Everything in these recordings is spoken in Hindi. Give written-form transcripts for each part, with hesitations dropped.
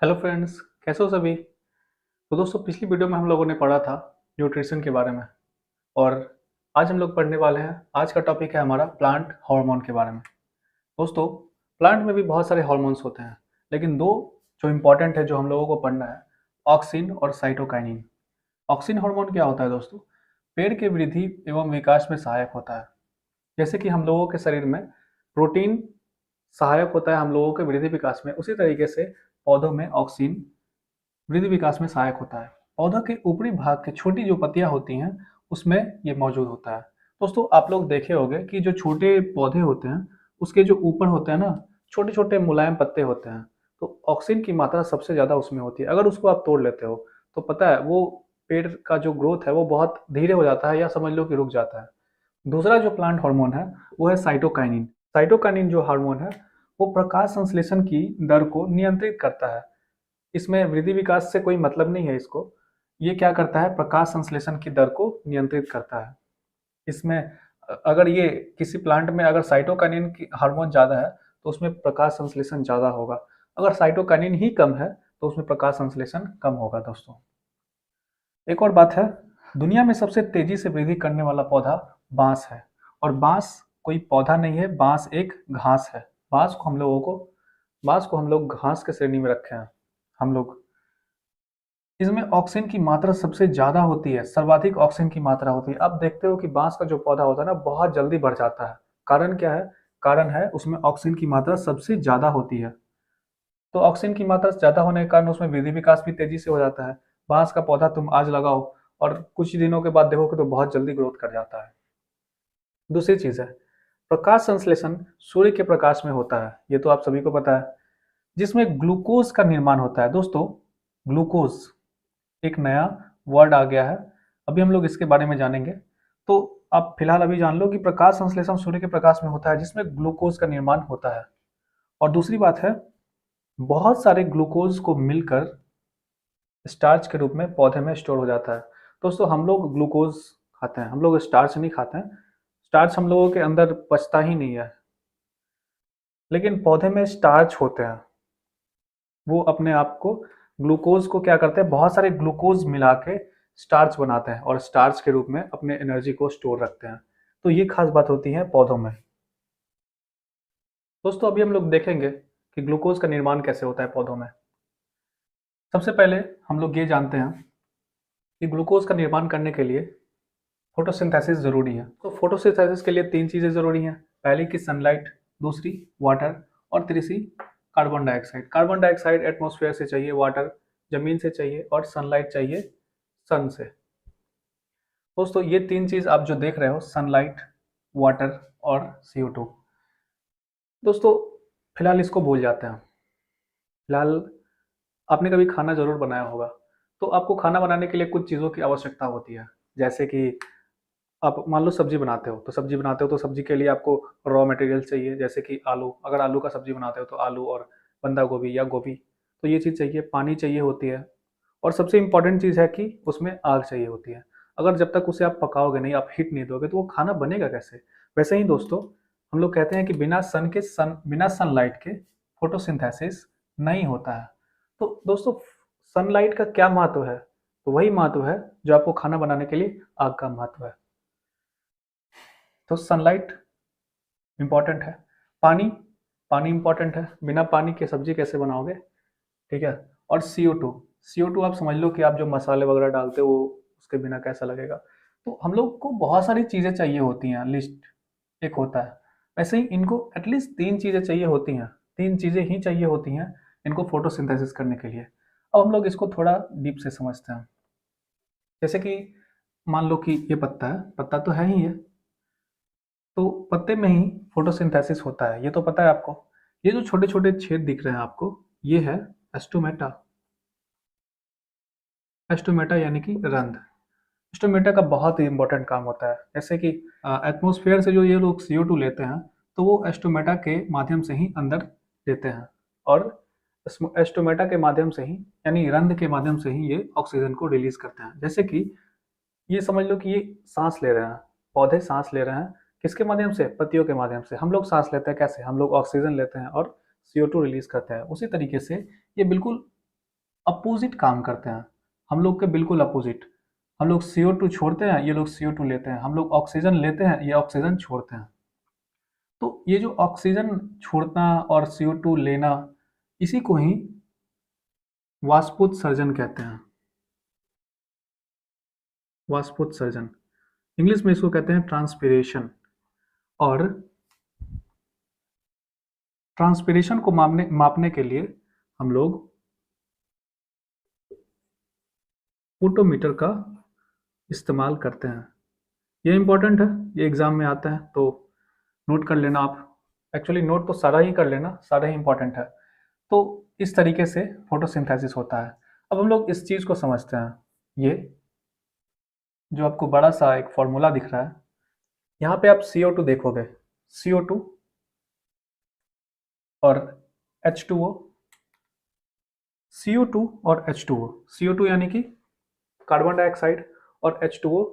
हेलो फ्रेंड्स, कैसे हो सभी। तो दोस्तों, पिछली वीडियो में हम लोगों ने पढ़ा था न्यूट्रिशन के बारे में। और आज हम लोग पढ़ने वाले हैं। आज का टॉपिक है हमारा प्लांट हार्मोन के बारे में। दोस्तों, प्लांट में भी बहुत सारे हार्मोन्स होते हैं, लेकिन दो जो इम्पोर्टेंट है, जो हम लोगों को पढ़ना है, ऑक्सिन और साइटोकाइनिन। ऑक्सिन हार्मोन क्या होता है दोस्तों? पेड़ के वृद्धि एवं विकास में सहायक होता है। जैसे कि हम लोगों के शरीर में प्रोटीन सहायक होता है हम लोगों के वृद्धि विकास में, उसी तरीके से पौधों में ऑक्सिन वृद्धि विकास में सहायक होता है। पौधा के ऊपरी भाग की छोटी जो पत्तियां होती हैं, उसमें ये मौजूद होता है। दोस्तों, आप लोग देखे होंगे कि जो छोटे पौधे होते हैं, उसके जो ऊपर होते हैं ना, छोटे छोटे मुलायम पत्ते होते हैं। तो ऑक्सीजन की मात्रा सबसे ज़्यादा उसमें होती है। अगर उसको आप तोड़ लेते हो तो पता है वो पेड़ का जो ग्रोथ है वो बहुत धीरे हो जाता है, या समझ लो कि रुक जाता है। दूसरा जो प्लांट हार्मोन है वो है साइटोकाइनिन। साइटोकाइनिन जो हार्मोन है वो प्रकाश संश्लेषण की दर को नियंत्रित करता है। इसमें वृद्धि विकास से कोई मतलब नहीं है इसको। ये क्या करता है, प्रकाश संश्लेषण की दर को नियंत्रित करता है। इसमें अगर ये किसी प्लांट में अगर साइटोकाइनिन की हार्मोन ज़्यादा है तो उसमें प्रकाश संश्लेषण ज़्यादा होगा। अगर साइटोकाइनिन ही कम है तो उसमें प्रकाश संश्लेषण कम होगा दोस्तों। एक और बात है, दुनिया में सबसे तेजी से वृद्धि करने वाला पौधा बांस है। और बांस कोई पौधा नहीं है, बांस एक घास है। बांस को हम लोगों को बांस को हम लोग घास के श्रेणी में रखे हैं हम लोग। इसमें ऑक्सीजन की मात्रा सबसे ज़्यादा होती है, सर्वाधिक ऑक्सीजन की मात्रा होती है। आप देखते हो कि बांस का जो पौधा होता है ना, बहुत जल्दी बढ़ जाता है। कारण क्या है? कारण है उसमें ऑक्सीजन की मात्रा सबसे ज़्यादा होती है। तो ऑक्सीजन की मात्रा ज़्यादा होने के कारण उसमें वृद्धि विकास भी तेजी से हो जाता है। बांस का पौधा तुम आज लगाओ और कुछ दिनों के बाद देखोगे तो बहुत जल्दी ग्रोथ कर जाता है। दूसरी चीज़ है, प्रकाश संश्लेषण सूर्य के प्रकाश में होता है, ये तो आप सभी को पता है। जिसमें ग्लूकोज का निर्माण होता है। दोस्तों, ग्लूकोज एक नया वर्ड आ गया है, अभी हम लोग इसके बारे में जानेंगे। तो आप फिलहाल अभी जान लो कि प्रकाश संश्लेषण सूर्य के प्रकाश में होता है, जिसमें ग्लूकोज का निर्माण होता है। और दूसरी बात है, बहुत सारे ग्लूकोज को मिलकर स्टार्च के रूप में पौधे में स्टोर हो जाता है। दोस्तों, हम लोग ग्लूकोज खाते हैं, हम लोग स्टार्च नहीं खाते हैं। स्टार्च हम लोगों के अंदर पचता ही नहीं है, लेकिन पौधे में स्टार्च होते हैं। वो अपने आप को ग्लूकोज को क्या करते हैं, बहुत सारे ग्लूकोज मिला के स्टार्च बनाते हैं और स्टार्च के रूप में अपने एनर्जी को स्टोर रखते हैं। तो ये खास बात होती है पौधों में। दोस्तों, अभी हम लोग देखेंगे कि ग्लूकोज का निर्माण कैसे होता है पौधों में। सबसे पहले हम लोग ये जानते हैं कि ग्लूकोज का निर्माण करने के लिए फोटोसिंथेसिस जरूरी है। तो फोटोसिंथेसिस के लिए तीन चीजें जरूरी हैं। पहली की सनलाइट, दूसरी वाटर, और तीसरी carbon dioxide. Carbon dioxide atmosphere से चाहिए, वाटर जमीन से चाहिए, और सनलाइट चाहिए सन से। दोस्तों, ये तीन चीज आप जो देख रहे हो, सनलाइट, वाटर और CO2, दोस्तों फिलहाल इसको भूल जाते हैं। फिलहाल आपने कभी खाना जरूर बनाया होगा, तो आपको खाना बनाने के लिए कुछ चीज़ों की आवश्यकता होती है। जैसे कि आप मान लो सब्जी बनाते हो, तो सब्जी के लिए आपको रॉ मटेरियल चाहिए, जैसे कि आलू। अगर आलू का सब्जी बनाते हो तो आलू और बंदा गोभी या गोभी, तो ये चीज़ चाहिए। पानी चाहिए होती है, और सबसे इम्पॉर्टेंट चीज़ है कि उसमें आग चाहिए होती है। अगर जब तक उसे आप पकाओगे नहीं, आप हीट नहीं दोगे, तो वो खाना बनेगा कैसे? वैसे ही दोस्तों, हम लोग कहते हैं कि बिना सनलाइट के फोटोसिंथेसिस नहीं होता है। तो दोस्तों, सनलाइट का क्या महत्व है? तो वही महत्व है जो आपको खाना बनाने के लिए आग का महत्व है। तो सनलाइट इंपॉर्टेंट है। पानी पानी इंपॉर्टेंट है, बिना पानी के सब्जी कैसे बनाओगे? ठीक है। और CO2 आप समझ लो कि आप जो मसाले वगैरह डालते हो उसके बिना कैसा लगेगा। तो हम लोग को बहुत सारी चीज़ें चाहिए होती हैं, लिस्ट एक होता है। वैसे ही इनको एटलीस्ट तीन चीज़ें चाहिए होती हैं, तीन चीज़ें ही चाहिए होती हैं इनको फोटोसिंथेसिस करने के लिए। अब हम लोग इसको थोड़ा डीप से समझते हैं। जैसे कि मान लो कि ये पत्ता है, पत्ता तो है ही है, तो पत्ते में ही फोटोसिंथेसिस होता है, ये तो पता है आपको। ये जो छोटे छोटे छेद दिख रहे हैं आपको, ये है एस्टोमेटा। एस्टोमेटा यानी कि रंध्र। एस्टोमेटा का बहुत ही इंपॉर्टेंट काम होता है। जैसे कि एटमॉस्फेयर से जो ये लोग CO2 लेते हैं, तो वो एस्टोमेटा के माध्यम से ही अंदर लेते हैं, और एस्टोमेटा के माध्यम से ही, यानी रंध्र के माध्यम से ही ये ऑक्सीजन को रिलीज करते हैं। जैसे कि ये समझ लो कि ये सांस ले रहे हैं, पौधे सांस ले रहे हैं। किसके माध्यम से? पत्तियों के माध्यम से। हम लोग सांस लेते हैं कैसे? हम लोग ऑक्सीजन लेते हैं और CO2 रिलीज करते हैं। उसी तरीके से ये बिल्कुल अपोजिट काम करते हैं, हम लोग के बिल्कुल अपोजिट। हम लोग CO2 छोड़ते हैं, ये लोग CO2 लेते हैं। हम लोग ऑक्सीजन लेते हैं, ये ऑक्सीजन छोड़ते हैं। तो ये जो ऑक्सीजन छोड़ना और CO2 लेना, इसी को ही वाष्पोत्सर्जन कहते हैं। वाष्पोत्सर्जन, इंग्लिश में इसको कहते हैं ट्रांसपिरेशन। और ट्रांसपिरेशन को मापने के लिए हम लोग फोटोमीटर का इस्तेमाल करते हैं। ये इंपॉर्टेंट है, ये एग्जाम में आता है, तो नोट कर लेना आप। एक्चुअली नोट तो सारा ही कर लेना, सारा ही इंपॉर्टेंट है। तो इस तरीके से फोटोसिंथेसिस होता है। अब हम लोग इस चीज़ को समझते हैं। ये जो आपको बड़ा सा एक फॉर्मूला दिख रहा है, यहाँ पे आप CO2 देखोगे, CO2 और H2O, CO2 और H2O, CO2 यानी कि कार्बन डाइऑक्साइड, और H2O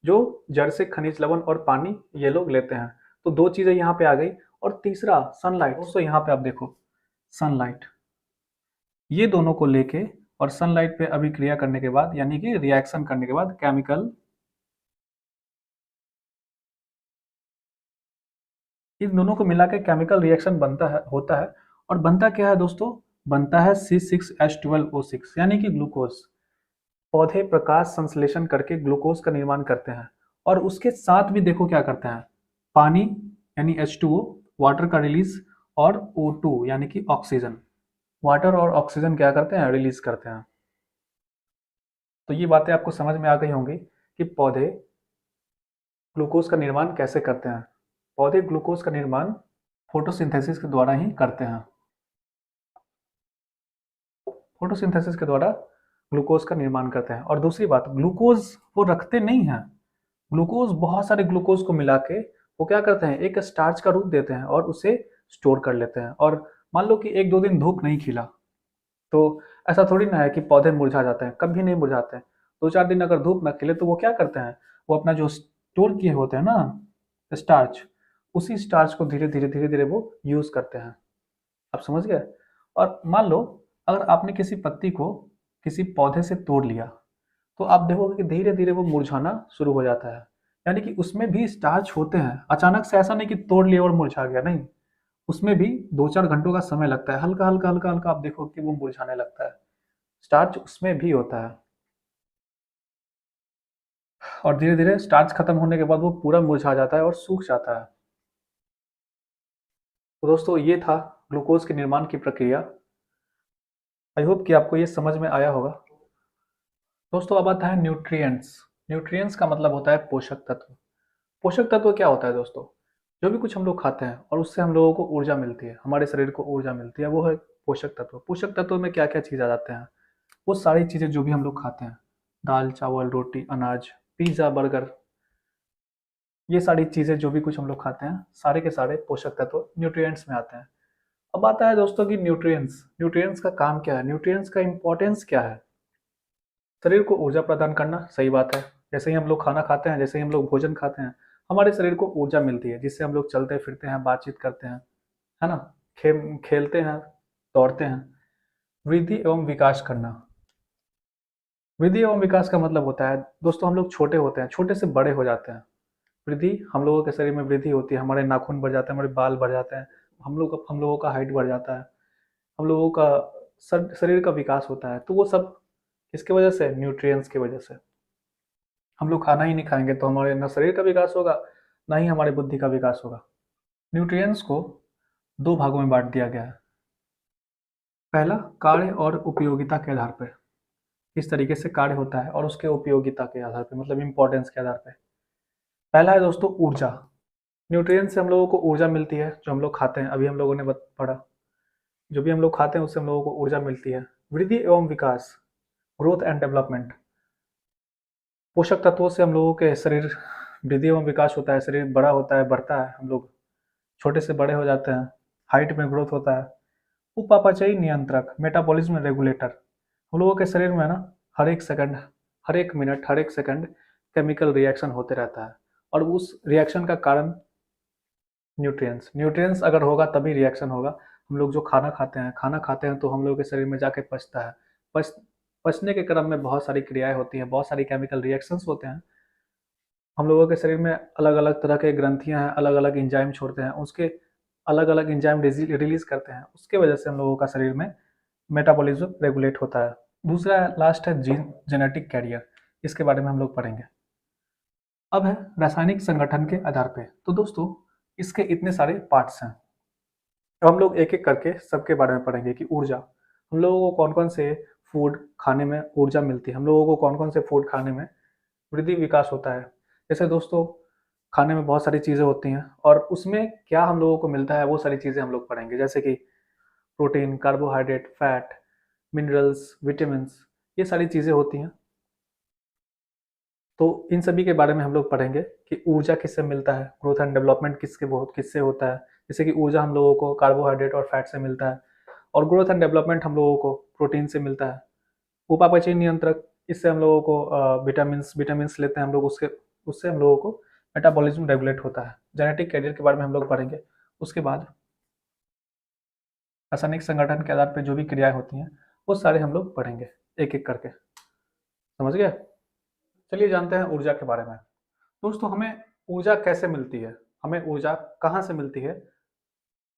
जो जड़ से खनिज लवण और पानी ये लोग लेते हैं। तो दो चीज़ें यहाँ पे आ गई। और तीसरा सनलाइट। दोस्तों यहाँ पे आप देखो, सनलाइट, ये दोनों को लेके और सनलाइट पे अभिक्रिया करने के बाद, यानी कि रिएक्शन करने के बाद केमिकल, इन दोनों को मिला के केमिकल रिएक्शन बनता है, होता है। और बनता क्या है दोस्तों? बनता है C6H12O6, यानी कि ग्लूकोज। पौधे प्रकाश संश्लेषण करके ग्लूकोज का निर्माण करते हैं। और उसके साथ भी देखो क्या करते हैं, पानी यानी H2O, वाटर का रिलीज, और O2 यानी कि ऑक्सीजन। वाटर और ऑक्सीजन क्या करते हैं? रिलीज करते हैं। तो ये बातें आपको समझ में आ गई होंगी कि पौधे ग्लूकोज का निर्माण कैसे करते हैं। पौधे ग्लूकोज का निर्माण फोटोसिंथेसिस के द्वारा ही करते हैं। फोटोसिंथेसिस के द्वारा ग्लूकोज का निर्माण करते हैं। और दूसरी बात, ग्लूकोज वो रखते नहीं हैं। ग्लूकोज, बहुत सारे ग्लूकोज को मिला के वो क्या करते हैं, एक स्टार्च का रूप देते हैं और उसे स्टोर कर लेते हैं। और मान लो कि एक दो दिन धूप नहीं खिला, तो ऐसा थोड़ी ना है कि पौधे मुरझा जाते हैं, कभी नहीं मुरझाते हैं। दो चार दिन अगर धूप ना खिले तो वो क्या करते हैं, वो अपना जो स्टोर किए होते हैं ना स्टार्च, उसी स्टार्च को धीरे धीरे वो यूज करते हैं। आप समझ गए? और मान लो अगर आपने किसी पत्ती को किसी पौधे से तोड़ लिया, तो आप देखोगे कि धीरे धीरे वो मुरझाना शुरू हो जाता है। यानी कि उसमें भी स्टार्च होते हैं। अचानक से ऐसा नहीं कि तोड़ लिया और मुरझा गया, नहीं, उसमें भी दो चार घंटों का समय लगता है। हल्का हल्का हल्का हल्का आप देखो कि वो मुरझाने लगता है। स्टार्च उसमें भी होता है। और धीरे धीरे स्टार्च खत्म होने के बाद वो पूरा मुरझा जाता है और सूख जाता है। तो दोस्तों ये था ग्लूकोज के निर्माण की प्रक्रिया। आई होप कि आपको ये समझ में आया होगा। दोस्तों अब आता है न्यूट्रिएंट्स। न्यूट्रिएंट्स का मतलब होता है पोषक तत्व। पोषक तत्व क्या होता है दोस्तों? जो भी कुछ हम लोग खाते हैं और उससे हम लोगों को ऊर्जा मिलती है, हमारे शरीर को ऊर्जा मिलती है, वो है पोषक तत्व। पोषक तत्व में क्या क्या चीज़ आ जाते हैं? वो सारी चीज़ें जो भी हम लोग खाते हैं, दाल चावल रोटी अनाज, पिज्ज़ा बर्गर, ये सारी चीज़ें जो भी कुछ हम लोग खाते हैं, सारे के सारे पोषक तत्व न्यूट्रिएंट्स में आते हैं। अब आता है दोस्तों कि न्यूट्रिएंट्स, न्यूट्रिएंट्स का काम क्या है, न्यूट्रिएंट्स का इंपॉर्टेंस क्या है? शरीर को ऊर्जा प्रदान करना, सही बात है। जैसे ही हम लोग खाना खाते हैं, जैसे ही हम लोग भोजन खाते हैं, हमारे शरीर को ऊर्जा मिलती है, जिससे हम लोग चलते फिरते हैं, बातचीत करते हैं, है ना, खेलते हैं, दौड़ते हैं। वृद्धि एवं विकास करना। वृद्धि एवं विकास का मतलब होता है दोस्तों, हम लोग छोटे होते हैं, छोटे से बड़े हो जाते हैं। वृद्धि, हम लोगों के शरीर में वृद्धि होती है, हमारे नाखून बढ़ जाते हैं, हमारे बाल बढ़ जाते हैं, हम लोगों का हाइट बढ़ जाता है, हम लोगों का शरीर का विकास होता है। तो वो सब किसकी वजह से? न्यूट्रिएंट्स की वजह से। हम लोग खाना ही नहीं खाएंगे तो हमारे ना शरीर का विकास होगा, ना ही हमारी बुद्धि का विकास होगा। न्यूट्रिएंट्स को दो भागों में बांट दिया गया है। पहला, कार्य और उपयोगिता के आधार पर, किस तरीके से कार्य होता है, और उसके उपयोगिता के आधार पर, मतलब इंपॉर्टेंस के आधार पर। पहला है दोस्तों ऊर्जा। न्यूट्रिएंट्स से हम लोगों को ऊर्जा मिलती है, जो हम लोग खाते हैं, अभी हम लोगों ने पढ़ा, जो भी हम लोग खाते हैं उससे हम लोगों को ऊर्जा मिलती है। वृद्धि एवं विकास, ग्रोथ एंड डेवलपमेंट, पोषक तत्वों से हम लोगों के शरीर वृद्धि एवं विकास होता है, शरीर बड़ा होता है, बढ़ता है, हम लोग छोटे से बड़े हो जाते हैं, हाइट में ग्रोथ होता है। उपापचयी नियंत्रक, मेटाबॉलिज्म रेगुलेटर, हम लोगों के शरीर में ना हर एक सेकंड, हर एक मिनट, हर एक सेकंड केमिकल रिएक्शन होते रहता है। और उस रिएक्शन का कारण न्यूट्रिएंट्स, न्यूट्रिएंट्स अगर होगा तभी रिएक्शन होगा। हम लोग जो खाना खाते हैं तो हम लोग के शरीर में जाके पचता है, पच पचने के क्रम में बहुत सारी क्रियाएँ होती हैं, बहुत सारी केमिकल रिएक्शंस होते हैं। हम लोगों के शरीर में अलग-अलग तरह के ग्रंथियाँ हैं, अलग-अलग एंजाइम छोड़ते हैं, उसके अलग-अलग एंजाइम रिलीज़ करते हैं, उसके वजह से हम लोगों का शरीर में मेटाबॉलिज़्म रेगुलेट होता है। दूसरा लास्ट है जेनेटिक कैरियर, इसके बारे में हम लोग पढ़ेंगे। अब है रासायनिक संगठन के आधार पे। तो दोस्तों इसके इतने सारे पार्ट्स हैं। अब हम लोग एक-एक करके सबके बारे में पढ़ेंगे कि ऊर्जा, हम लोगों को कौन-कौन से फूड खाने में ऊर्जा मिलती है, हम लोगों को कौन-कौन से फूड खाने में वृद्धि विकास होता है। जैसे दोस्तों खाने में बहुत सारी चीज़ें होती हैं और उसमें क्या हम लोगों को मिलता है वो सारी चीज़ें हम लोग पढ़ेंगे। जैसे कि protein, carbohydrate, fat, minerals, vitamins, ये सारी चीज़ें होती हैं। तो इन सभी के बारे में हम लोग पढ़ेंगे कि ऊर्जा किससे मिलता है, ग्रोथ एंड डेवलपमेंट किससे होता है। जैसे कि ऊर्जा हम लोगों को कार्बोहाइड्रेट और फैट से मिलता है और ग्रोथ एंड डेवलपमेंट हम लोगों को प्रोटीन से मिलता है। उपापचय नियंत्रक, इससे हम लोगों को विटामिन्स लेते हैं हम लोग, उससे हम लोगों को मेटाबॉलिज्म रेगुलेट होता है। जेनेटिक कैरियर के बारे में हम लोग पढ़ेंगे। उसके बाद रासायनिक संगठन के आधार पर जो भी क्रियाएं होती हैं वो सारे हम लोग पढ़ेंगे एक एक करके। समझ गए? चलिए जानते हैं ऊर्जा के बारे में। दोस्तों हमें ऊर्जा कैसे मिलती है, हमें ऊर्जा कहाँ से मिलती है।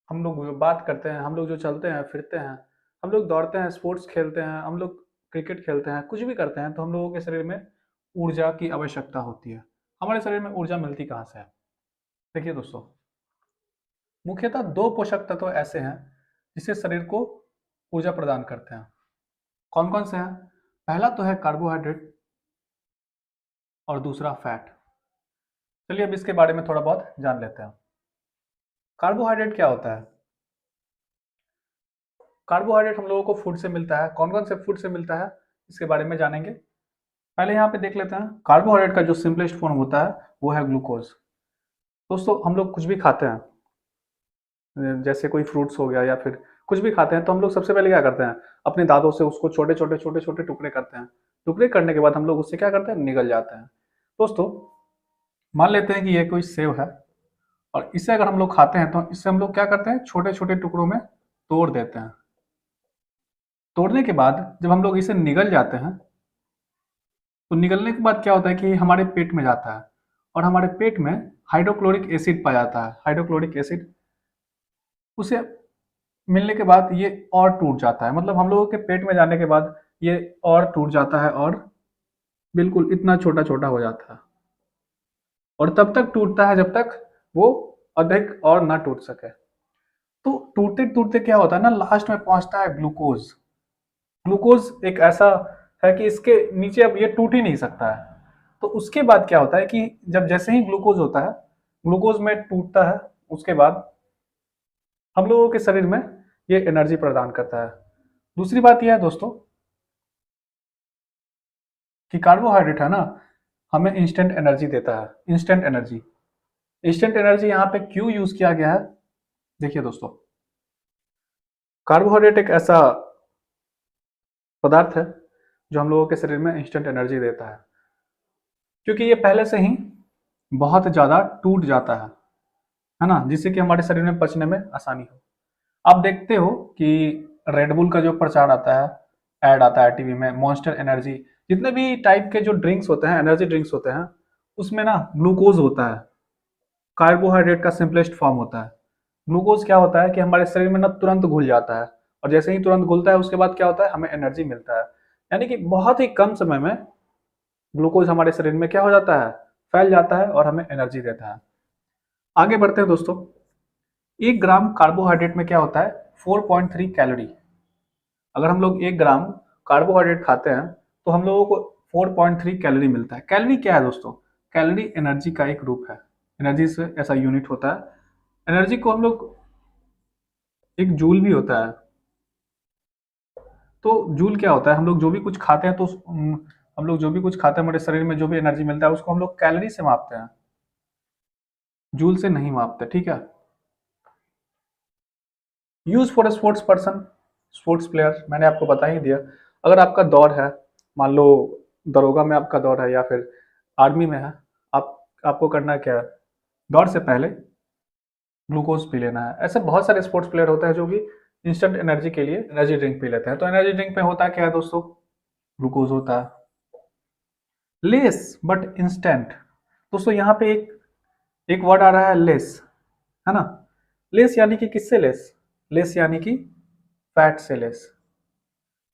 हम लोग जो बात करते हैं, हम लोग जो चलते हैं फिरते हैं, हम लोग दौड़ते हैं, स्पोर्ट्स खेलते हैं, हम लोग क्रिकेट खेलते हैं, कुछ भी करते हैं, तो हम लोगों के शरीर में ऊर्जा की आवश्यकता होती है। हमारे शरीर में ऊर्जा मिलती कहाँ से है? देखिए दोस्तों, मुख्यतः दो पोषक तत्व ऐसे हैं जिससे शरीर को ऊर्जा प्रदान करते हैं। कौन कौन से हैं? पहला तो है कार्बोहाइड्रेट और दूसरा फैट। चलिए अब इसके बारे में थोड़ा बहुत जान लेते हैं। कार्बोहाइड्रेट क्या होता है? कार्बोहाइड्रेट हम लोगों को फूड से मिलता है। कौन कौन से फूड से मिलता है इसके बारे में जानेंगे। पहले यहाँ पे देख लेते हैं। कार्बोहाइड्रेट का जो सिंपलेस्ट फॉर्म होता है वो है ग्लूकोज। दोस्तों हम लोग कुछ भी खाते हैं, जैसे कोई फ्रूट्स हो गया या फिर कुछ भी खाते हैं, तो हम लोग सबसे पहले क्या करते हैं, अपने दांतों से उसको छोटे छोटे छोटे छोटे टुकड़े करते हैं। टुकड़े करने के बाद हम लोग उससे क्या करते हैं, निगल जाते हैं। दोस्तों मान लेते हैं कि ये कोई सेव है और इसे अगर हम लोग खाते हैं तो इससे हम लोग क्या करते हैं, छोटे छोटे टुकड़ों में तोड़ देते हैं। तोड़ने के बाद जब हम लोग इसे निगल जाते हैं तो निगलने के बाद क्या होता है कि हमारे पेट में जाता है और हमारे पेट में हाइड्रोक्लोरिक एसिड पाया जाता है। हाइड्रोक्लोरिक एसिड उसे मिलने के बाद ये और टूट जाता है, मतलब हम लोगों के पेट में जाने के बाद ये और टूट जाता है और बिल्कुल इतना छोटा छोटा हो जाता है और तब तक टूटता है जब तक वो अधिक और ना टूट सके। तो टूटते टूटते क्या होता है ना, लास्ट में पहुंचता है ग्लूकोज। ग्लूकोज एक ऐसा है कि इसके नीचे अब ये टूट ही नहीं सकता है। तो उसके बाद क्या होता है कि जब जैसे ही ग्लूकोज होता है, ग्लूकोज में टूटता है, उसके बाद हम लोगों के शरीर में ये एनर्जी प्रदान करता है। दूसरी बात यह है दोस्तों कि कार्बोहाइड्रेट है ना, हमें इंस्टेंट एनर्जी देता है। इंस्टेंट एनर्जी, इंस्टेंट एनर्जी यहाँ पे क्यों यूज किया गया है? देखिए दोस्तों, कार्बोहाइड्रेट एक ऐसा पदार्थ है जो हम लोगों के शरीर में इंस्टेंट एनर्जी देता है, क्योंकि ये पहले से ही बहुत ज्यादा टूट जाता है ना, जिससे कि हमारे शरीर में पचने में आसानी हो। आप देखते हो कि रेडबुल का जो प्रचार आता है, ऐड आता है टीवी में, मॉन्स्टर एनर्जी, जितने भी टाइप के जो ड्रिंक्स होते हैं, एनर्जी ड्रिंक्स होते हैं, उसमें ना ग्लूकोज होता है। कार्बोहाइड्रेट का सिंपलेस्ट फॉर्म होता है। ग्लूकोज क्या होता है कि हमारे शरीर में ना तुरंत घुल जाता है और जैसे ही तुरंत घुलता है उसके बाद क्या होता है, हमें एनर्जी मिलता है। यानी कि बहुत ही कम समय में ग्लूकोज हमारे शरीर में क्या हो जाता है, फैल जाता है और हमें एनर्जी देता है। आगे बढ़ते हैं दोस्तों। 1 ग्राम कार्बोहाइड्रेट में क्या होता है, 4.3 कैलोरी। अगर हम लोग 1 ग्राम कार्बोहाइड्रेट खाते हैं तो हम लोगों को 4.3 कैलोरी मिलता है। कैलोरी क्या है दोस्तों? कैलोरी एनर्जी का एक रूप है, एनर्जी से ऐसा यूनिट होता है। एनर्जी को हम लोग, एक जूल भी होता है। तो जूल क्या होता है, हम लोग जो भी कुछ खाते हैं तो हम लोग जो भी कुछ खाते हैं, हमारे शरीर में जो भी एनर्जी मिलता है उसको हम लोग कैलोरी से मापते हैं, जूल से नहीं मापते। ठीक है। Use for a sports person, sports player, मैंने आपको बता ही दिया। अगर आपका दौड़ है, मान लो दरोगा में आपका दौड़ है या फिर आर्मी में है, आपको करना क्या है, दौड़ से पहले ग्लूकोज पी लेना है। ऐसे बहुत सारे स्पोर्ट्स प्लेयर होते हैं जो कि इंस्टेंट एनर्जी के लिए एनर्जी ड्रिंक पी लेते हैं। तो एनर्जी ड्रिंक में होता क्या है दोस्तों, ग्लूकोज होता है, लेस बट इंस्टेंट। दोस्तों यहाँ पे एक वर्ड आ रहा है लेस, है ना। लेस यानी कि किससे लेस, लेस यानी कि फैट से लेस।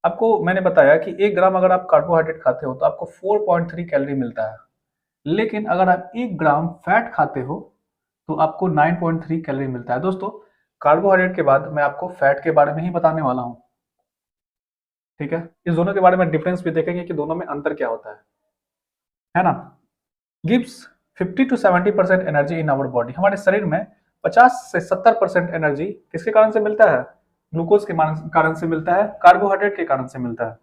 आपको मैंने बताया कि 1 ग्राम अगर आप कार्बोहाइड्रेट खाते हो तो आपको 4.3 कैलोरी मिलता है, लेकिन अगर आप 1 ग्राम फैट खाते हो तो आपको 9.3 कैलोरी मिलता है। दोस्तों कार्बोहाइड्रेट के बाद मैं आपको फैट के बारे में ही बताने वाला हूँ, ठीक है। इस दोनों के बारे में डिफरेंस भी देखेंगे कि दोनों में अंतर क्या होता है ना। Gives 50 to 70% energy in our body. हमारे शरीर में 50 से 70% एनर्जी किसके कारण से मिलता है, ग्लूकोज के कारण से मिलता है, कार्बोहाइड्रेट के कारण से मिलता है।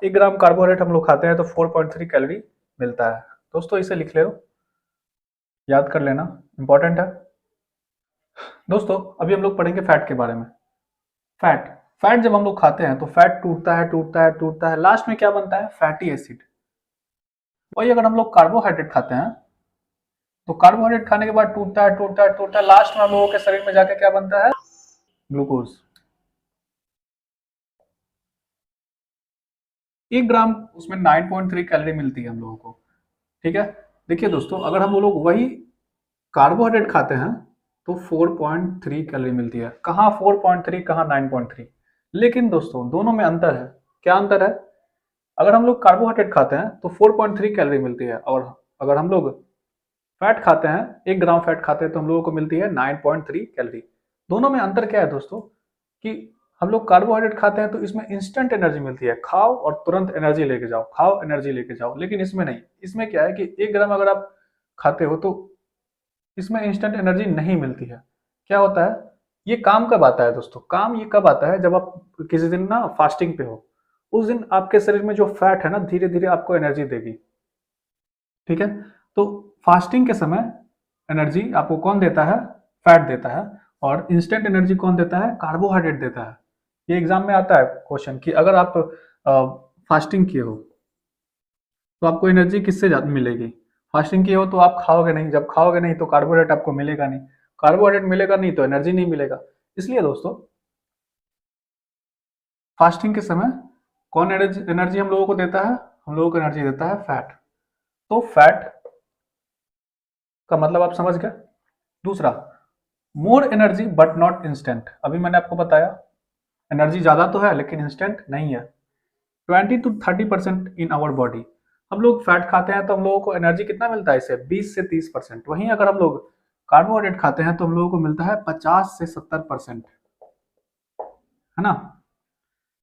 1 ग्राम कार्बोहाइड्रेट हम लोग खाते हैं तो 4.3 कैलोरी मिलता है। दोस्तों इसे लिख लो, याद कर लेना, इंपॉर्टेंट है। दोस्तों अभी हम लोग पढ़ेंगे फैट के बारे में। फैट फैट जब हम लोग खाते हैं तो फैट टूटता है टूटता है टूटता है, लास्ट में क्या बनता है, फैटी एसिड। वही अगर हम लोग कार्बोहाइड्रेट खाते हैं तो कार्बोहाइड्रेट खाने के बाद टूटता है टूटता है टूटता है, लास्ट में हम लोगों के शरीर में जाके क्या बनता है, ग्लूकोज। 1 ग्राम उसमें 9.3 कैलोरी मिलती है हम लोगों को, ठीक है। देखिए दोस्तों अगर हम लोग वही कार्बोहाइड्रेट खाते हैं तो 4.3 कैलोरी मिलती है। कहाँ 4.3, कहाँ 9.3, लेकिन दोस्तों दोनों में अंतर है। क्या अंतर है, अगर हम लोग कार्बोहाइड्रेट खाते हैं तो 4.3 कैलोरी मिलती है, और अगर हम लोग फैट खाते हैं, 1 ग्राम फैट खाते हैं तो हम लोगों को मिलती है 9.3 कैलोरी। दोनों में अंतर क्या है दोस्तों, कि हम लोग कार्बोहाइड्रेट खाते हैं तो इसमें इंस्टेंट एनर्जी मिलती है, खाओ और तुरंत एनर्जी लेके जाओ, खाओ एनर्जी लेके जाओ, लेकिन इसमें नहीं। इसमें क्या है कि 1 ग्राम अगर आप खाते हो तो इसमें इंस्टेंट एनर्जी नहीं मिलती है। क्या होता है, ये काम कब आता है दोस्तों, काम ये कब आता है, जब आप किसी दिन ना फास्टिंग पे हो, उस दिन आपके शरीर में जो फैट है ना धीरे धीरे आपको एनर्जी देगी, ठीक है। तो फास्टिंग के समय एनर्जी आपको कौन देता है, फैट देता है, और इंस्टेंट एनर्जी कौन देता है, कार्बोहाइड्रेट देता है। ये एग्जाम में आता है क्वेश्चन कि अगर आप फास्टिंग किए हो तो आपको एनर्जी किससे मिलेगी, फास्टिंग किए हो तो आप खाओगे नहीं, जब खाओगे नहीं तो कार्बोहाइड्रेट आपको मिलेगा नहीं, कार्बोहाइड्रेट मिलेगा नहीं तो एनर्जी नहीं मिलेगा। इसलिए दोस्तों फास्टिंग के समय कौन एनर्जी हम लोगों को देता है, हम लोगों को एनर्जी देता है फैट। तो फैट का मतलब आप समझ गए। दूसरा, more energy but not instant. अभी मैंने आपको बताया एनर्जी ज्यादा तो है लेकिन इंस्टेंट नहीं है। 20 to 30% इन आवर बॉडी। हम लोग फैट खाते हैं तो हम लोगों को एनर्जी कितना मिलता है, इससे 20 से 30%। वहीं अगर हम लोग कार्बोहाइड्रेट खाते हैं तो हम लोगों को मिलता है 50 से 70%, है ना।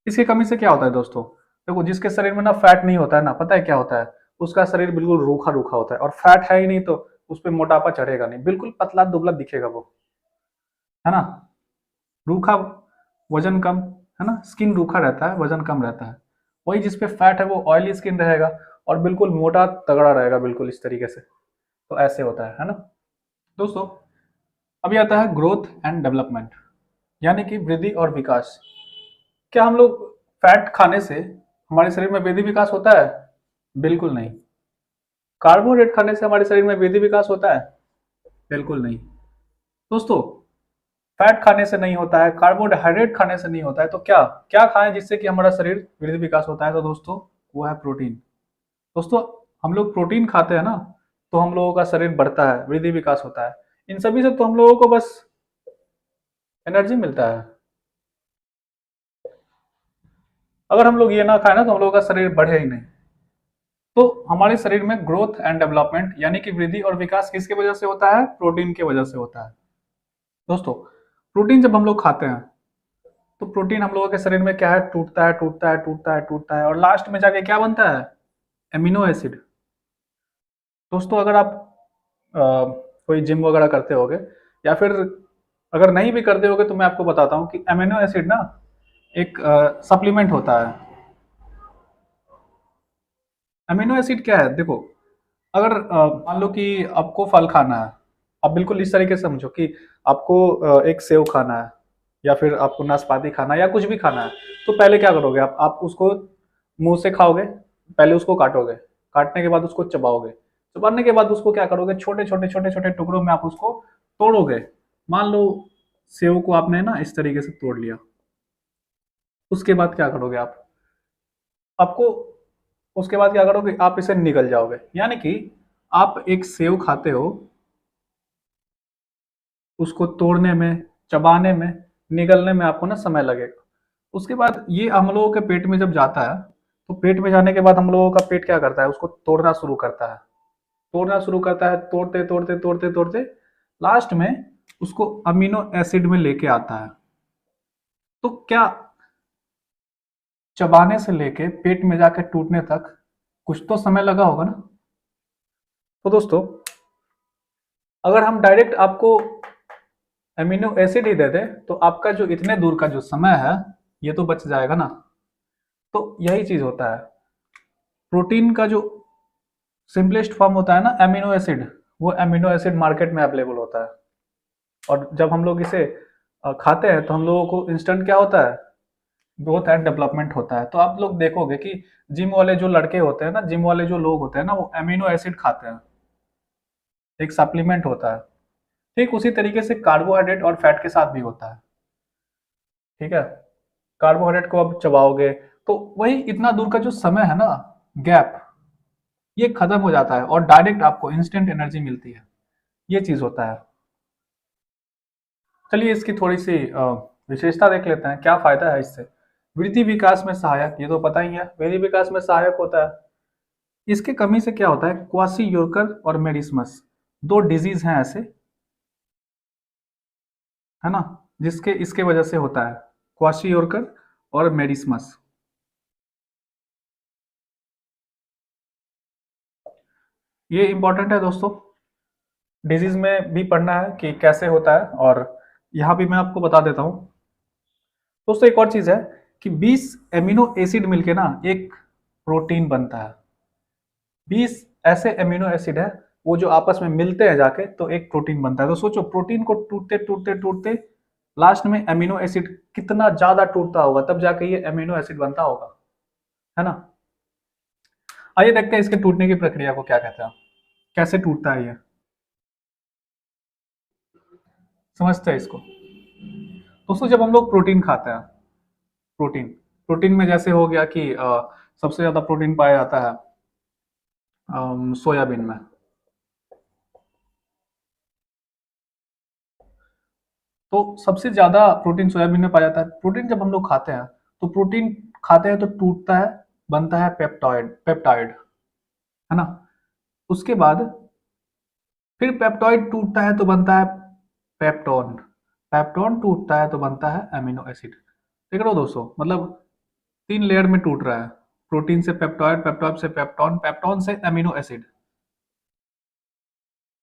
इसकी कमी से क्या होता है दोस्तों, देखो जिसके शरीर में ना फैट नहीं होता है ना, पता है क्या होता है, उसका शरीर बिल्कुल रूखा रूखा होता है, और फैट है ही नहीं तो उस पर मोटापा चढ़ेगा नहीं, बिल्कुल पतला दुबला दिखेगा वो, है ना। रूखा, वजन कम, है ना, स्किन रूखा रहता है, वजन कम रहता है। वही जिसपे फैट है वो ऑयली स्किन रहेगा और बिल्कुल मोटा तगड़ा रहेगा, बिल्कुल इस तरीके से। तो ऐसे होता है ना दोस्तों। अभी आता है ग्रोथ एंड डेवलपमेंट, यानी कि वृद्धि और विकास। क्या हम लोग फैट खाने से हमारे शरीर में वृद्धि विकास होता है, बिल्कुल नहीं। कार्बोहाइड्रेट खाने से हमारे शरीर में वृद्धि विकास होता है, बिल्कुल नहीं दोस्तों। फैट खाने से नहीं होता है, कार्बोहाइड्रेट खाने से नहीं होता है, तो क्या क्या खाएं जिससे कि हमारा शरीर वृद्धि विकास होता है, तो दोस्तों वो है प्रोटीन। दोस्तों हम लोग प्रोटीन खाते हैं ना तो हम लोगों का शरीर बढ़ता है, वृद्धि विकास होता है। इन सभी से तो हम लोगों को बस एनर्जी मिलता है। अगर हम लोग ये ना खाए ना तो हम लोगों का शरीर बढ़े ही नहीं। तो हमारे शरीर में ग्रोथ एंड डेवलपमेंट यानी कि वृद्धि और विकास किसके वजह से होता है, प्रोटीन की वजह से होता है। दोस्तों प्रोटीन जब हम लोग खाते हैं तो प्रोटीन हम लोगों के शरीर में क्या है, टूटता है टूटता है टूटता है टूटता है, और लास्ट में जाके क्या बनता है, एमिनो एसिड। दोस्तों अगर आप कोई जिम वगैरह करते होगे या फिर अगर नहीं भी करते होगे तो मैं आपको बताता हूँ कि एमिनो एसिड ना एक सप्लीमेंट होता है। अमीनो एसिड क्या है, देखो अगर मान लो कि आपको फल खाना है, आप बिल्कुल इस तरीके से समझो कि आपको एक सेव खाना है या फिर आपको नाशपाती खाना है या कुछ भी खाना है, तो पहले क्या करोगे, आप उसको मुंह से खाओगे, पहले उसको काटोगे, काटने के बाद उसको चबाओगे, चबाने के बाद उसको क्या करोगे, छोटे छोटे छोटे छोटे टुकड़ों में आप उसको तोड़ोगे। मान लो सेव को आपने ना इस तरीके से तोड़ लिया, उसके बाद क्या करोगे आप? आपको उसके बाद क्या करोगे, आप इसे निगल जाओगे, यानी कि आप एक सेव खाते हो, उसको तोड़ने में, चबाने में, निगलने में आपको ना समय लगेगा। उसके बाद ये हम लोगों के पेट में जब जाता है, तो पेट में जाने के बाद हम लोगों का पेट क्या करता है, उसको तोड़ना शुरू करता है। तोड़ना शुरू करता है, तोड़ते तोड़ते तोड़ते तोड़ते लास्ट में उसको अमीनो एसिड में लेके आता है। तो क्या चबाने से लेके पेट में जाके टूटने तक कुछ तो समय लगा होगा ना। तो दोस्तों, अगर हम डायरेक्ट आपको अमीनो एसिड ही दे दें तो आपका जो इतने दूर का जो समय है ये तो बच जाएगा ना। तो यही चीज होता है, प्रोटीन का जो सिंपलेस्ट फॉर्म होता है ना अमीनो एसिड, वो अमीनो एसिड मार्केट में अवेलेबल होता है। और जब हम लोग इसे खाते हैं तो हम लोगों को इंस्टेंट क्या होता है, ग्रोथ एंड डेवलपमेंट होता है। तो आप लोग देखोगे कि जिम वाले जो लड़के होते हैं ना, जिम वाले जो लोग होते हैं ना, वो अमीनो एसिड खाते हैं, एक सप्लीमेंट होता है। ठीक उसी तरीके से कार्बोहाइड्रेट और फैट के साथ भी होता है। ठीक है, कार्बोहाइड्रेट को अब चबाओगे तो वही इतना दूर का जो समय है ना, गैप, ये खत्म हो जाता है और डायरेक्ट आपको इंस्टेंट एनर्जी मिलती है। ये चीज होता है। चलिए इसकी थोड़ी सी विशेषता देख लेते हैं, क्या फायदा है इससे। वृद्धि विकास में सहायक, ये तो पता ही है, वृद्धि विकास में सहायक होता है। इसके कमी से क्या होता है, क्वासी योरकर और मेडिस्मस, दो डिजीज हैं ऐसे, है ना, जिसके इसके वजह से होता है, क्वासी योरकर और मेडिस्मस। ये इंपॉर्टेंट है दोस्तों, डिजीज में भी पढ़ना है कि कैसे होता है, और यहाँ भी मैं आपको बता देता हूँ। दोस्तों एक और चीज है कि 20 एमिनो एसिड मिलके ना एक प्रोटीन बनता है। 20 ऐसे एमिनो एसिड है, वो जो आपस में मिलते हैं जाके तो एक प्रोटीन बनता है। तो सोचो प्रोटीन को टूटते टूटते टूटते लास्ट में एमिनो एसिड कितना ज्यादा टूटता होगा, तब जाके ये एमिनो एसिड बनता होगा, है ना। आइए देखते हैं इसके टूटने की प्रक्रिया को क्या कहते हैं, कैसे टूटता है ये, समझते हैं इसको। दोस्तों जब हम लोग प्रोटीन खाते हैं, प्रोटीन प्रोटीन में जैसे हो गया कि सबसे ज्यादा प्रोटीन पाया जाता है सोयाबीन में। तो सबसे ज्यादा प्रोटीन सोयाबीन में पाया जाता है। प्रोटीन जब हम लोग खाते हैं तो प्रोटीन खाते हैं तो टूटता है, बनता है पेप्टाइड, पेप्टाइड, है ना। उसके बाद फिर पेप्टाइड टूटता है तो बनता है पेप्टोन, पेप्टोन टूटता है तो बनता है अमीनो एसिड। देख रहे हो दोस्तों, मतलब 3 लेयर में टूट रहा है, प्रोटीन से पेप्टाइड, पेप्टाइड से पेप्टोन, पेप्टोन से अमीनो एसिड।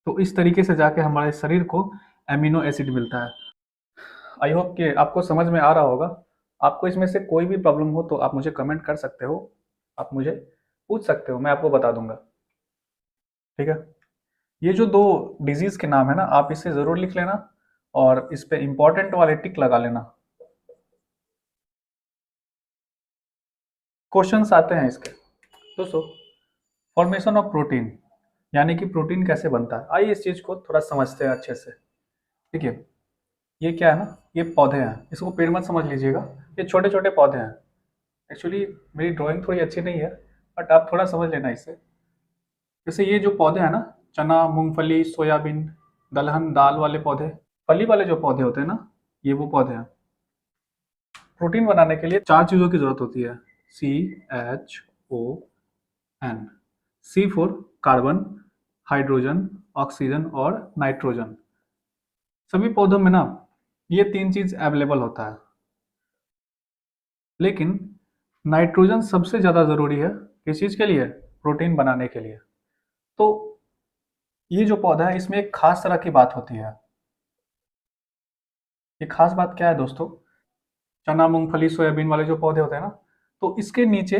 तो इस तरीके से जाके हमारे शरीर को अमीनो एसिड मिलता है। आई होप कि आपको समझ में आ रहा होगा। आपको इसमें से कोई भी प्रॉब्लम हो तो आप मुझे कमेंट कर सकते हो, आप मुझे पूछ सकते हो, मैं आपको बता दूंगा। ठीक है, ये जो दो डिजीज के नाम है ना, आप इसे जरूर लिख लेना और इस पे इंपॉर्टेंट वाले टिक लगा लेना। क्वेश्चंस आते हैं इसके। दोस्तों, फॉर्मेशन ऑफ प्रोटीन, यानी कि प्रोटीन कैसे बनता है, आइए इस चीज को थोड़ा समझते हैं अच्छे से। ठीक है, ये क्या है ना, ये पौधे हैं, इसको पेड़ मत समझ लीजिएगा, ये छोटे छोटे पौधे हैं। एक्चुअली मेरी ड्राइंग थोड़ी अच्छी नहीं है, बट आप थोड़ा समझ लेना इससे। जैसे ये जो पौधे हैं ना, चना, मूंगफली, सोयाबीन, दलहन, दाल वाले पौधे, फली वाले जो पौधे होते हैं ना, ये वो पौधे हैं। प्रोटीन बनाने के लिए 4 चीज़ों की जरूरत होती है, CHON। C for carbon, hydrogen, oxygen और नाइट्रोजन। सभी पौधों में ना ये 3 चीज अवेलेबल होता है, लेकिन नाइट्रोजन सबसे ज़्यादा ज़रूरी है किस चीज़ के लिए, प्रोटीन बनाने के लिए। तो ये जो पौधा है इसमें एक खास तरह की बात होती है। ये खास बात क्या है दोस्तों, चना, मूंगफली, सोयाबीन वाले जो पौधे होते हैं ना, तो इसके नीचे,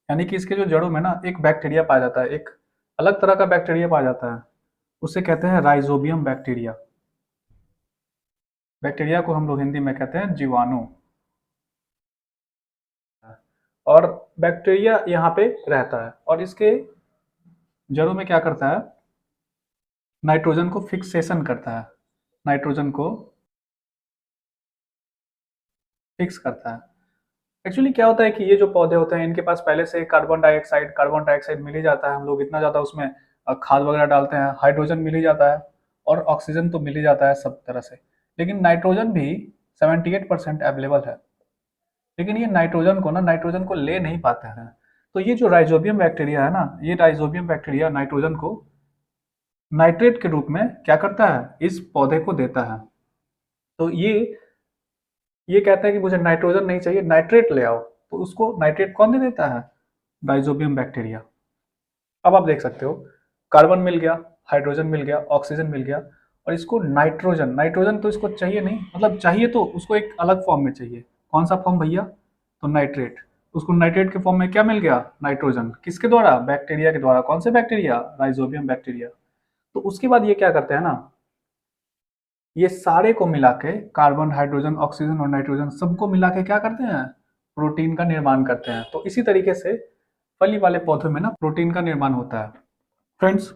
यानी कि इसके जो जड़ों में ना एक बैक्टीरिया पाया जाता है, एक अलग तरह का बैक्टीरिया पाया जाता है, उसे कहते हैं राइजोबियम बैक्टीरिया। बैक्टीरिया को हम लोग हिंदी में कहते हैं जीवाणु। और बैक्टीरिया यहाँ पे रहता है और इसके जड़ों में क्या करता है, नाइट्रोजन को फिक्सेशन करता है, नाइट्रोजन को फिक्स करता है। एक्चुअली क्या होता है कि ये जो पौधे होते हैं इनके पास पहले से कार्बन डाइऑक्साइड मिल ही जाता है। हम लोग इतना ज़्यादा उसमें खाद वगैरह डालते हैं, हाइड्रोजन मिल ही जाता है और ऑक्सीजन तो मिल ही जाता है सब तरह से। लेकिन नाइट्रोजन भी 78% अवेलेबल है। लेकिन ये नाइट्रोजन को ले नहीं पाते हैं। तो ये जो राइजोबियम बैक्टीरिया है ना, ये राइजोबियम बैक्टीरिया नाइट्रोजन को नाइट्रेट के रूप में क्या करता है, इस पौधे को देता है। तो ये कहता है कि मुझे नाइट्रोजन नहीं चाहिए, नाइट्रेट ले आओ। तो उसको नाइट्रेट कौन दे देता है, राइजोबियम बैक्टीरिया। अब आप देख सकते हो, कार्बन मिल गया, हाइड्रोजन मिल गया, ऑक्सीजन मिल गया, और इसको नाइट्रोजन नाइट्रोजन तो इसको चाहिए नहीं, मतलब चाहिए तो उसको एक अलग फॉर्म में चाहिए। कौन सा फॉर्म भैया, तो नाइट्रेट। उसको नाइट्रेट के फॉर्म में क्या मिल गया, नाइट्रोजन। किसके द्वारा, बैक्टीरिया के द्वारा। कौन से बैक्टीरिया, राइजोबियम बैक्टीरिया। तो उसके बाद ये क्या करते हैं ना, ये सारे को मिला के कार्बन, हाइड्रोजन, ऑक्सीजन और नाइट्रोजन सबको मिला के क्या करते हैं, प्रोटीन का निर्माण करते हैं। तो इसी तरीके से फली वाले पौधों में ना प्रोटीन का निर्माण होता है। फ्रेंड्स,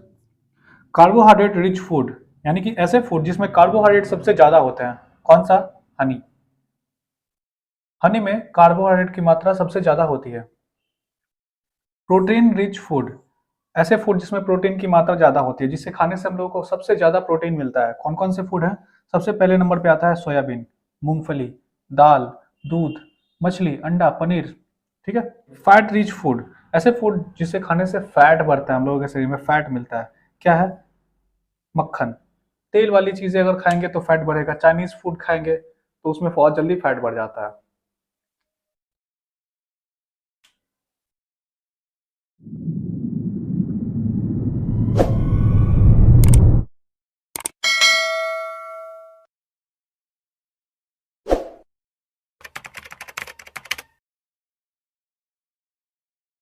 कार्बोहाइड्रेट रिच फूड, यानी कि ऐसे फूड जिसमें कार्बोहाइड्रेट सबसे ज्यादा होते हैं, कौन सा, हनी। हनी में कार्बोहाइड्रेट की मात्रा सबसे ज्यादा होती है। प्रोटीन रिच फूड, ऐसे फूड जिसमें प्रोटीन की मात्रा ज्यादा होती है, जिससे खाने से हम लोगों को सबसे ज्यादा प्रोटीन मिलता है। कौन कौन से फूड है, सबसे पहले नंबर पे आता है सोयाबीन, मूंगफली, दाल, दूध, मछली, अंडा, पनीर। ठीक है। फैट रिच फूड, ऐसे फूड जिसे खाने से फैट बढ़ता है, हम लोगों के शरीर में फैट मिलता है। क्या है, मक्खन। तेल वाली चीजें अगर खाएंगे तो फैट बढ़ेगा, चाइनीज फूड खाएंगे तो उसमें बहुत जल्दी फैट बढ़ जाता है।